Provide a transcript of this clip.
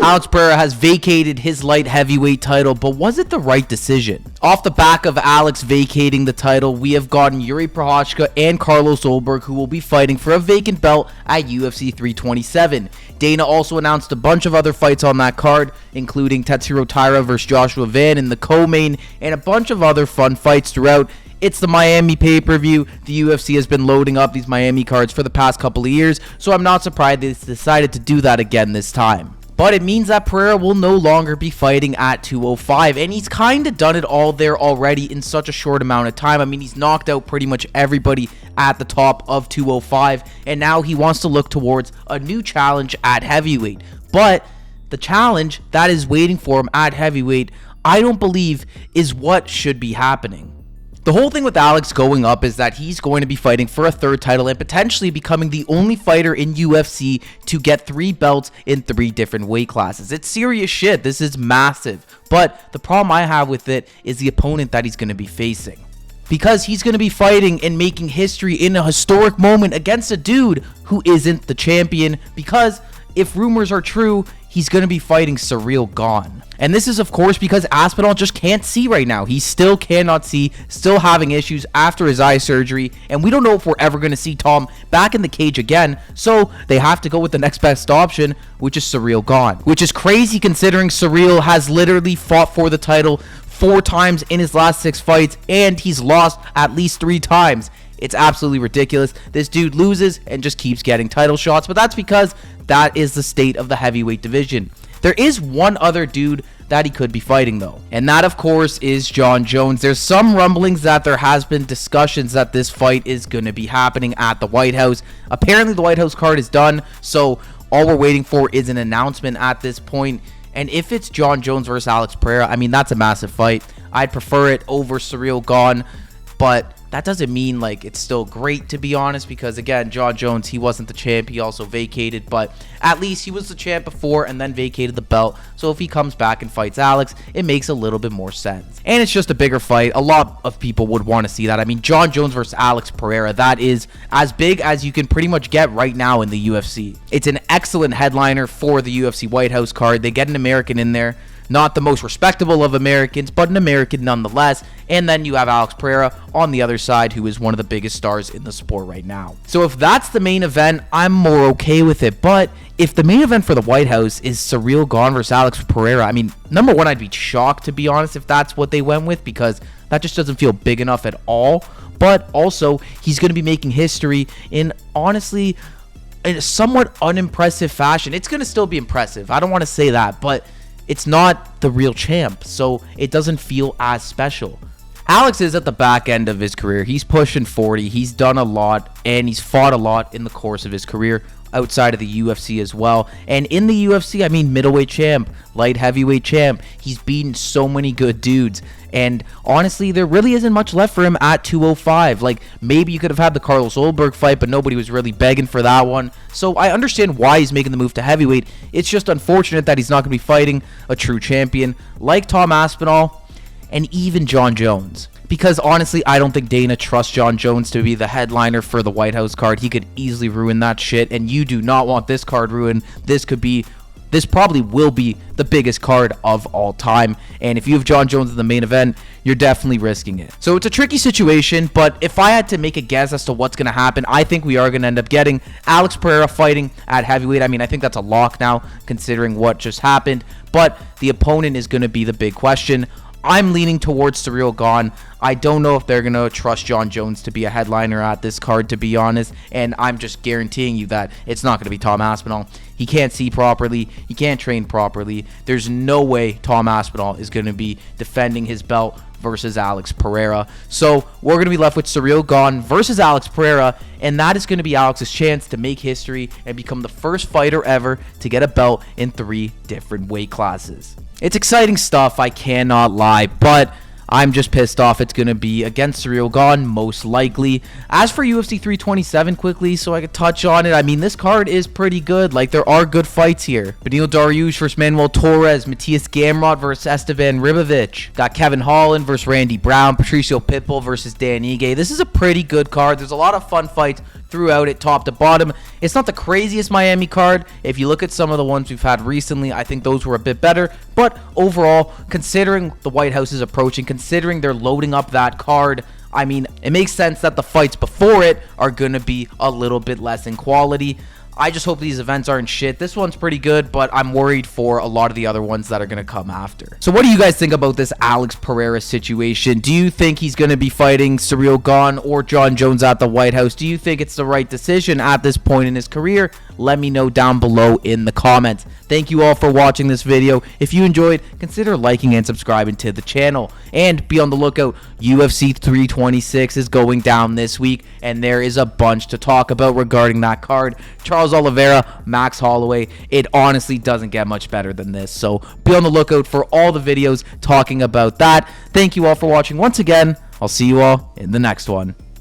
Alex Pereira has vacated his light heavyweight title, but was it the right decision? Off the back of Alex vacating the title, we have gotten Yuri Prochazka and Carlos Ulberg, who will be fighting for a vacant belt at UFC 327. Dana also announced a bunch of other fights on that card, including Tetsuro Taira versus Joshua Van in the co-main, and a bunch of other fun fights throughout. It's the Miami pay-per-view. The UFC has been loading up these Miami cards for the past couple of years, so I'm not surprised they decided to do that again this time. But it means that Pereira will no longer be fighting at 205, and he's kind of done it all there already in such a short amount of time. I mean, he's knocked out pretty much everybody at the top of 205, and now he wants to look towards a new challenge at heavyweight. But the challenge that is waiting for him at heavyweight, I don't believe is what should be happening. The whole thing with Alex going up is that he's going to be fighting for a third title and potentially becoming the only fighter in UFC to get 3 belts in 3 different weight classes. It's serious shit. This is massive. But the problem I have with it is the opponent that he's going to be facing. Because he's going to be fighting and making history in a historic moment against a dude who isn't the champion. Because if rumors are true, he's going to be fighting Ciryl Gane. And this is, of course, because Aspinall just can't see right now. He still cannot see, still having issues after his eye surgery. And we don't know if we're ever going to see Tom back in the cage again. So they have to go with the next best option, which is Ciryl Gane. Which is crazy considering Ciryl has literally fought for the title 4 times in his last 6 fights. And he's lost at least 3 times. It's absolutely ridiculous. This dude loses and just keeps getting title shots. But that's because that is the state of the heavyweight division. There is one other dude that he could be fighting though, and that of course is Jon Jones. There's some rumblings that there has been discussions that this fight is going to be happening at the White House. Apparently the White House card is done, so all we're waiting for is an announcement at this point. And if it's Jon Jones versus Alex Pereira, I mean, that's a massive fight. I'd prefer it over Ciryl Gane, but that doesn't mean like it's still great, to be honest, because again, Jon Jones, he wasn't the champ. He also vacated, but at least he was the champ before and then vacated the belt. So if he comes back and fights Alex, it makes a little bit more sense. And it's just a bigger fight. A lot of people would want to see that. I mean, Jon Jones versus Alex Pereira, that is as big as you can pretty much get right now in the UFC. It's an excellent headliner for the UFC White House card. They get an American in there. Not the most respectable of Americans, but an American nonetheless. And then you have Alex Pereira on the other side, who is one of the biggest stars in the sport right now. So if that's the main event, I'm more okay with it. But if the main event for the White House is Ciryl Gane versus Alex Pereira, I mean, number one, I'd be shocked, to be honest, if that's what they went with, because that just doesn't feel big enough at all. But also, he's going to be making history in, honestly, in a somewhat unimpressive fashion. It's going to still be impressive. I don't want to say that, but it's not the real champ, so it doesn't feel as special. Alex is at the back end of his career. He's pushing 40. He's done a lot, and he's fought a lot in the course of his career outside of the UFC as well. And in the UFC, I mean, middleweight champ, light heavyweight champ. He's beaten so many good dudes. And honestly, there really isn't much left for him at 205. Like, maybe you could have had the Carlos Ulberg fight, but nobody was really begging for that one. So I understand why he's making the move to heavyweight. It's just unfortunate that he's not going to be fighting a true champion like Tom Aspinall and even Jon Jones. Because honestly, I don't think Dana trusts Jon Jones to be the headliner for the White House card. He could easily ruin that shit, and you do not want this card ruined. This probably will be the biggest card of all time. And if you have Jon Jones in the main event, you're definitely risking it. So it's a tricky situation, but if I had to make a guess as to what's going to happen, I think we are going to end up getting Alex Pereira fighting at heavyweight. I mean, I think that's a lock now, considering what just happened. But the opponent is going to be the big question. I'm leaning towards Ciryl Gane. I don't know if they're going to trust Jon Jones to be a headliner at this card, to be honest. And I'm just guaranteeing you that it's not going to be Tom Aspinall. He can't see properly. He can't train properly. There's no way Tom Aspinall is going to be defending his belt versus Alex Pereira. So we're going to be left with Ciryl Gane versus Alex Pereira, and that is going to be Alex's chance to make history and become the first fighter ever to get a belt in 3 different weight classes. It's exciting stuff, I cannot lie, but I'm just pissed off it's going to be against Ciryl Gane, most likely. As for UFC 327, quickly, so I could touch on it, I mean, this card is pretty good. Like, there are good fights here. Beneil Dariush versus Manuel Torres, Matthias Gamrot versus Esteban Ribovic. Got Kevin Holland versus Randy Brown, Patricio Pitbull versus Dan Ige. This is a pretty good card. There's a lot of fun fights throughout it top to bottom. It's not the craziest Miami card. If you look at some of the ones we've had recently, I think those were a bit better. But overall, considering the White House is approaching, considering they're loading up that card, I mean, it makes sense that the fights before it are going to be a little bit less in quality. I just hope these events aren't shit. This one's pretty good, but I'm worried for a lot of the other ones that are going to come after. So what do you guys think about this Alex Pereira situation? Do you think he's going to be fighting Ciryl Gane or John Jones at the White House? Do you think it's the right decision at this point in his career? Let me know down below in the comments. Thank you all for watching this video. If you enjoyed, consider liking and subscribing to the channel. And be on the lookout. UFC 326 is going down this week, and there is a bunch to talk about regarding that card. Charles Oliveira, Max Holloway. It honestly doesn't get much better than this. So be on the lookout for all the videos talking about that. Thank you all for watching once again. I'll see you all in the next one.